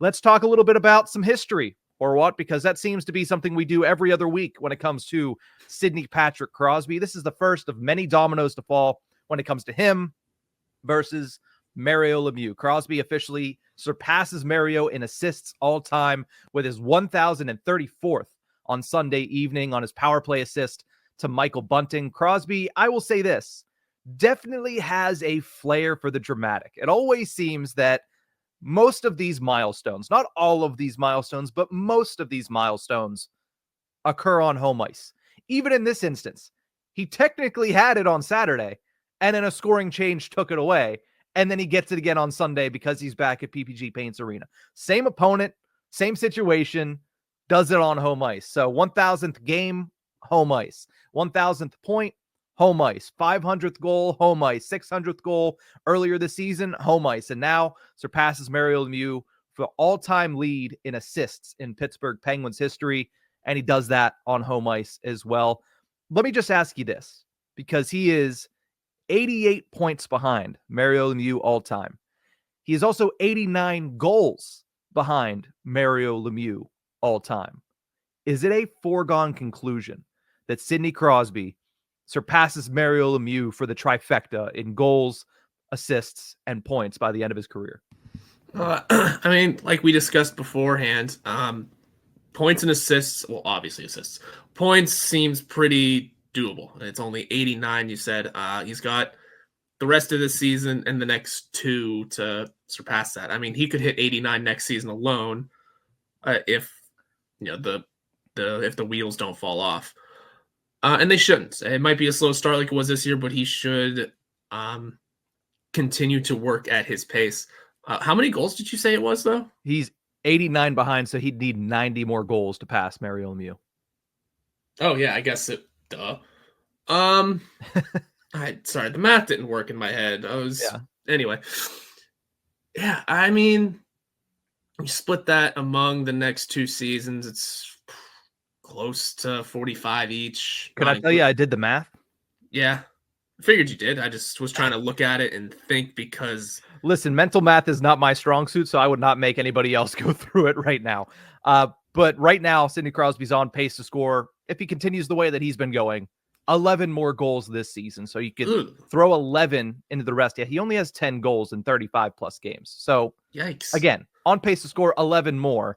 let's talk a little bit about some history, or what, because that seems to be something we do every other week when it comes to Sidney Patrick Crosby. This is the first of many dominoes to fall when it comes to him versus Mario Lemieux. Crosby officially surpasses Mario in assists all time with his 1,034th on Sunday evening on his power play assist to Michael Bunting. Crosby, I will say this, definitely has a flair for the dramatic. It always seems that most of these milestones, not all of these milestones, but most of these milestones occur on home ice. Even in this instance, he technically had it on Saturday, and then a scoring change took it away, and then he gets it again on Sunday because he's back at PPG Paints Arena. Same opponent, same situation, does it on home ice. So 1,000th game, home ice. 1,000th point, home ice. 500th goal, home ice. 600th goal earlier this season, home ice. And now surpasses Mario Lemieux for all-time lead in assists in Pittsburgh Penguins history, and he does that on home ice as well. Let me just ask you this, because he is 88 points behind Mario Lemieux all-time. He is also 89 goals behind Mario Lemieux all-time. Is it a foregone conclusion that Sidney Crosby surpasses Mario Lemieux for the trifecta in goals, assists, and points by the end of his career? I mean, like we discussed beforehand, points and assists, well, obviously assists. Points seems pretty doable. It's only 89, you said. He's got the rest of the season and the next two to surpass that. I mean, he could hit 89 next season alone if if the wheels don't fall off. And they shouldn't. It might be a slow start like it was this year, but he should continue to work at his pace. How many goals did you say it was, though? He's 89 behind, so he'd need 90 more goals to pass Mario Lemieux. Oh, yeah, I guess it. Duh. Sorry, the math didn't work in my head. Anyway. Yeah, I mean, you split that among the next two seasons, it's close to 45 each. Can I tell you I did the math? Yeah. I figured you did. I just was trying to look at it and think because... Listen, mental math is not my strong suit, so I would not make anybody else go through it right now. But right now, Sidney Crosby's on pace to score, if he continues the way that he's been going, 11 more goals this season. So you could throw 11 into the rest. Yeah, he only has 10 goals in 35-plus games. So, yikes. Again, on pace to score 11 more.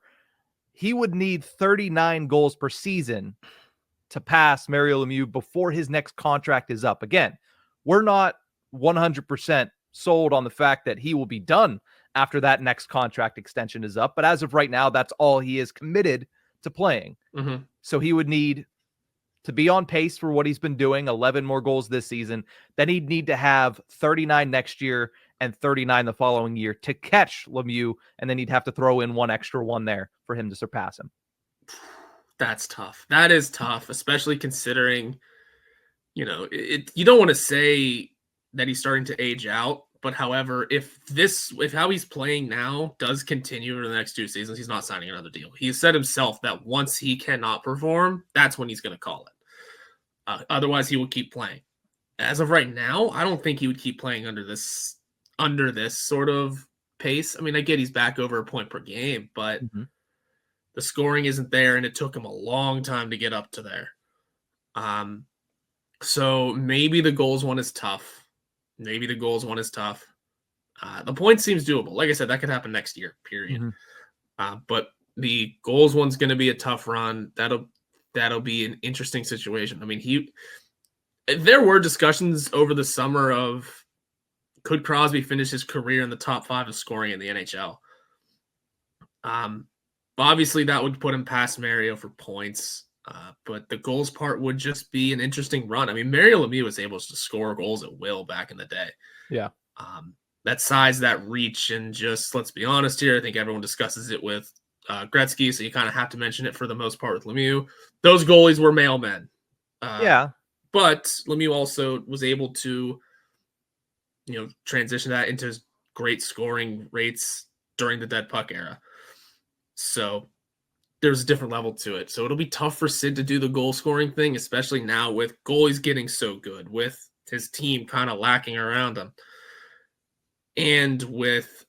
He would need 39 goals per season to pass Mario Lemieux before his next contract is up. Again, we're not 100% sold on the fact that he will be done after that next contract extension is up. But as of right now, that's all he is committed to playing. Mm-hmm. So he would need to be on pace for what he's been doing, 11 more goals this season. Then he'd need to have 39 next year and 39 the following year to catch Lemieux, and then he'd have to throw in one extra one there for him to surpass him. That's tough. That is tough, especially considering, you don't want to say that he's starting to age out, but however, if how he's playing now does continue in the next two seasons, he's not signing another deal. He said himself that once he cannot perform, that's when he's going to call it. Otherwise, he will keep playing. As of right now, I don't think he would keep playing under this sort of pace. I mean, I get he's back over a point per game, but the scoring isn't there, and it took him a long time to get up to there. So maybe the goals one is tough. The point seems doable. Like I said, that could happen next year, period. But the goals one's going to be a tough run. That'll be an interesting situation. I mean, there were discussions over the summer of could Crosby finish his career in the top 5 of scoring in the NHL. Obviously, that would put him past Mario for points. But the goals part would just be an interesting run. I mean, Mario Lemieux was able to score goals at will back in the day. Yeah. That size, that reach, and just, let's be honest here, I think everyone discusses it with Gretzky, so you kind of have to mention it for the most part with Lemieux. Those goalies were mailmen. But Lemieux also was able to, transition that into great scoring rates during the dead puck era. So there's a different level to it. So it'll be tough for Sid to do the goal scoring thing, especially now with goalies getting so good, with his team kind of lacking around him, and with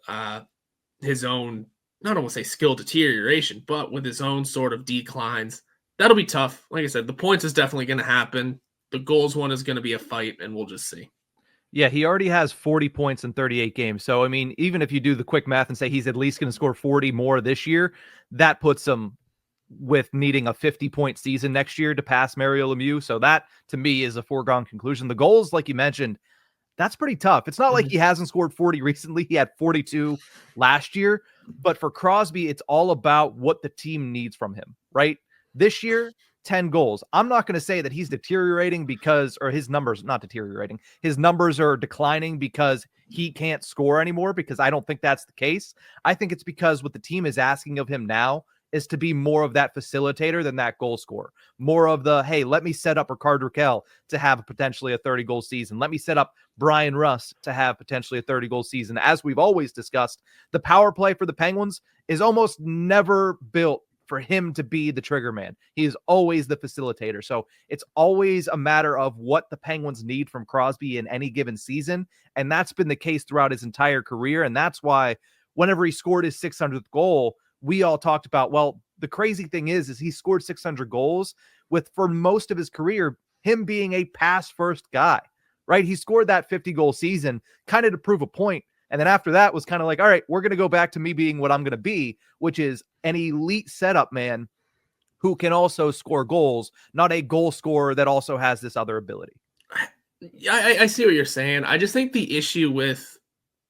his own not want to say skill deterioration, but with his own sort of declines. That'll be tough. Like I said, the points is definitely going to happen. The goals one is going to be a fight, and we'll just see. Yeah, he already has 40 points in 38 games. So, I mean, even if you do the quick math and say he's at least going to score 40 more this year, that puts him with needing a 50-point season next year to pass Mario Lemieux. So that, to me, is a foregone conclusion. The goals, like you mentioned, that's pretty tough. It's not like he hasn't scored 40 recently. He had 42 last year. But for Crosby, it's all about what the team needs from him, right? This year, 10 goals. I'm not going to say that he's deteriorating because, or his numbers, not deteriorating, his numbers are declining because he can't score anymore, because I don't think that's the case. I think it's because what the team is asking of him now is to be more of that facilitator than that goal scorer. More of the, hey, let me set up Rickard Rakell to have potentially a 30-goal season. Let me set up Brian Russ to have potentially a 30-goal season. As we've always discussed, the power play for the Penguins is almost never built for him to be the trigger man. He is always the facilitator. So it's always a matter of what the Penguins need from Crosby in any given season. And that's been the case throughout his entire career. And that's why whenever he scored his 600th goal, we all talked about, well, the crazy thing is he scored 600 goals with, for most of his career, him being a pass first guy, right? He scored that 50-goal season kind of to prove a point. And then after that was kind of like, all right, we're going to go back to me being what I'm going to be, which is an elite setup man who can also score goals, not a goal scorer that also has this other ability. I see what you're saying. I just think the issue with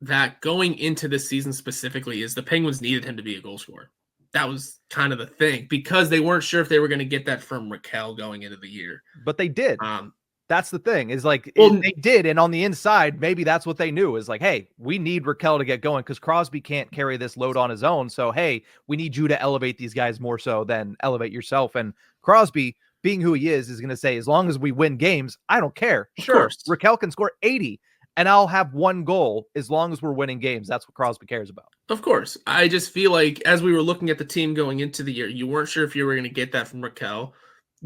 that going into this season specifically is the Penguins needed him to be a goal scorer. That was kind of the thing, because they weren't sure if they were going to get that from Rakell going into the year. But they did. That's the thing, is like, they did. And on the inside, maybe that's what they knew, is like, hey, we need Rakell to get going because Crosby can't carry this load on his own. So, hey, we need you to elevate these guys more so than elevate yourself. And Crosby, being who he is going to say, as long as we win games, I don't care. Sure, Rakell can score 80 and I'll have one goal as long as we're winning games. That's what Crosby cares about. Of course. I just feel like as we were looking at the team going into the year, you weren't sure if you were going to get that from Rakell.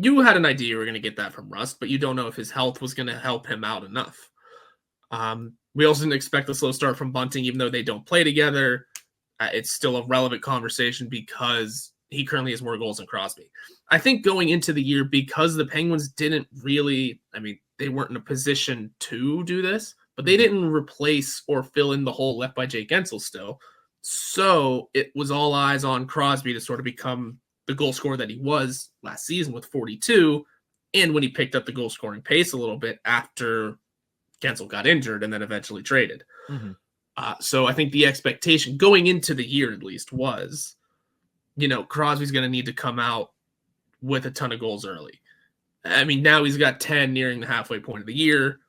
You had an idea you were going to get that from Rust, but you don't know if his health was going to help him out enough. We also didn't expect a slow start from Bunting, even though they don't play together. It's still a relevant conversation because he currently has more goals than Crosby. I think going into the year, because the Penguins didn't really, they weren't in a position to do this, but they didn't replace or fill in the hole left by Jake Gensel still. So it was all eyes on Crosby to sort of become the goal scorer that he was last season with 42, and when he picked up the goal scoring pace a little bit after Gensel got injured and then eventually traded. So I think the expectation going into the year, at least, was, Crosby's going to need to come out with a ton of goals early. Now he's got 10 nearing the halfway point of the year.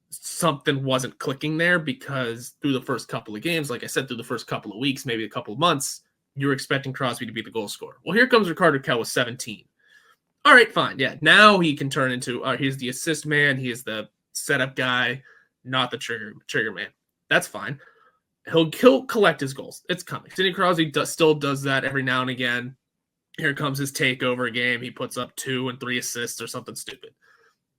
Something wasn't clicking there because through the first couple of games, like I said, through the first couple of weeks, maybe a couple of months, you were expecting Crosby to be the goal scorer. Well, here comes Rickard Rakell with 17. All right, fine. Yeah, now he can turn into, he's the assist man. He is the setup guy, not the trigger man. That's fine. He'll collect his goals. It's coming. Sidney Crosby still does that every now and again. Here comes his takeover game. He puts up 2 and 3 assists or something stupid.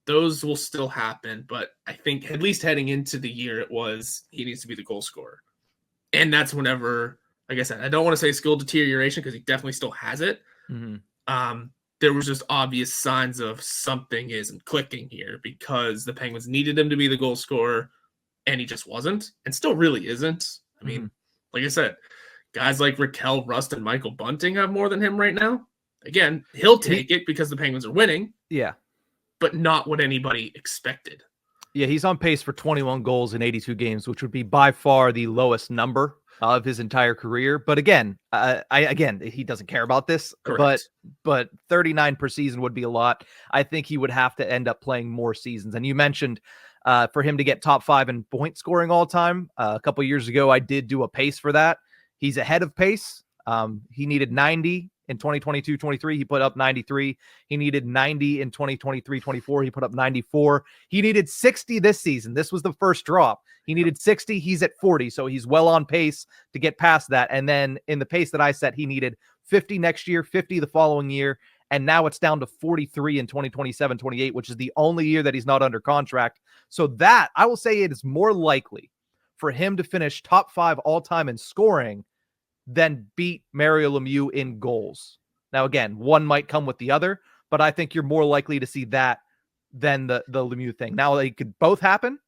Those will still happen, but I think at least heading into the year, it was he needs to be the goal scorer. And that's whenever, like I said, I don't want to say skill deterioration because he definitely still has it. There was just obvious signs of something isn't clicking here because the Penguins needed him to be the goal scorer, and he just wasn't, and still really isn't. Like I said, guys like Rakell, Rust, and Michael Bunting have more than him right now. Again, he'll take it because the Penguins are winning. Yeah. But not what anybody expected. Yeah, he's on pace for 21 goals in 82 games, which would be by far the lowest number of his entire career. But again, he doesn't care about this. Correct. But 39 per season would be a lot. I think he would have to end up playing more seasons. And you mentioned for him to get top 5 in point scoring all time. A couple years ago, I did do a pace for that. He's ahead of pace. He needed 90 in 2022-23. He put up 93. He needed 90 in 2023-24. He put up 94. He needed 60 this season. This was the first drop. He needed 60. He's at 40. So he's well on pace to get past that. And then in the pace that I set, he needed 50 next year, 50 the following year. And now it's down to 43 in 2027-28, which is the only year that he's not under contract. So that, I will say, it is more likely for him to finish top 5 all time in scoring then beat Mario Lemieux in goals. Now, again, one might come with the other, but I think you're more likely to see that than the Lemieux thing. Now, they could both happen,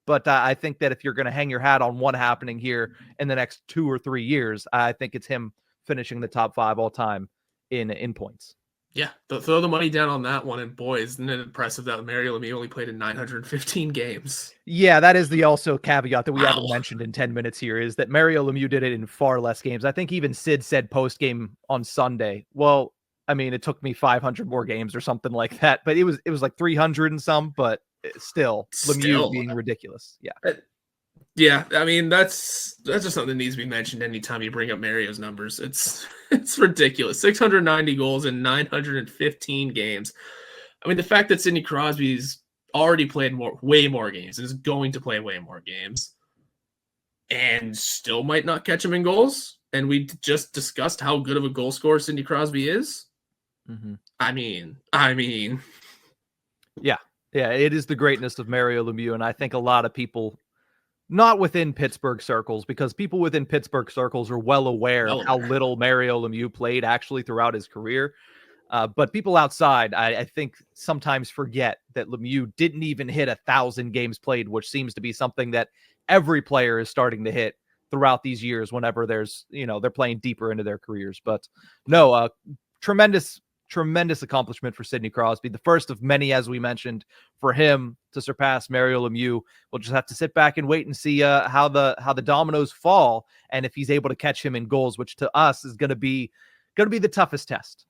but I think that if you're going to hang your hat on one happening here in the next 2 or 3 years, I think it's him finishing the top 5 all time in points. Yeah, throw the money down on that one. And boy, isn't it impressive that Mario Lemieux only played in 915 games. Yeah, that is the also caveat that we haven't mentioned in 10 minutes here, is that Mario Lemieux did it in far less games. I think even Sid said post-game on Sunday, well, I mean, it took me 500 more games or something like that, but it was like 300 and some, but still Lemieux being ridiculous. Yeah. Yeah, I mean, that's just something that needs to be mentioned anytime you bring up Mario's numbers. It's ridiculous. 690 goals in 915 games. I mean, the fact that Sidney Crosby's already played way more games and is going to play way more games and still might not catch him in goals. And we just discussed how good of a goal scorer Sidney Crosby is. Mm-hmm. I mean, yeah, it is the greatness of Mario Lemieux. And I think a lot of people, not within Pittsburgh circles, because people within Pittsburgh circles are well aware of how little Mario Lemieux played actually throughout his career. But people outside, I think, sometimes forget that Lemieux didn't even hit 1,000 games played, which seems to be something that every player is starting to hit throughout these years whenever there's, they're playing deeper into their careers. But no, tremendous accomplishment for Sidney Crosby. The first of many, as we mentioned, for him to surpass Mario Lemieux. We'll just have to sit back and wait and see how the dominoes fall, and if he's able to catch him in goals, which to us is going to be the toughest test.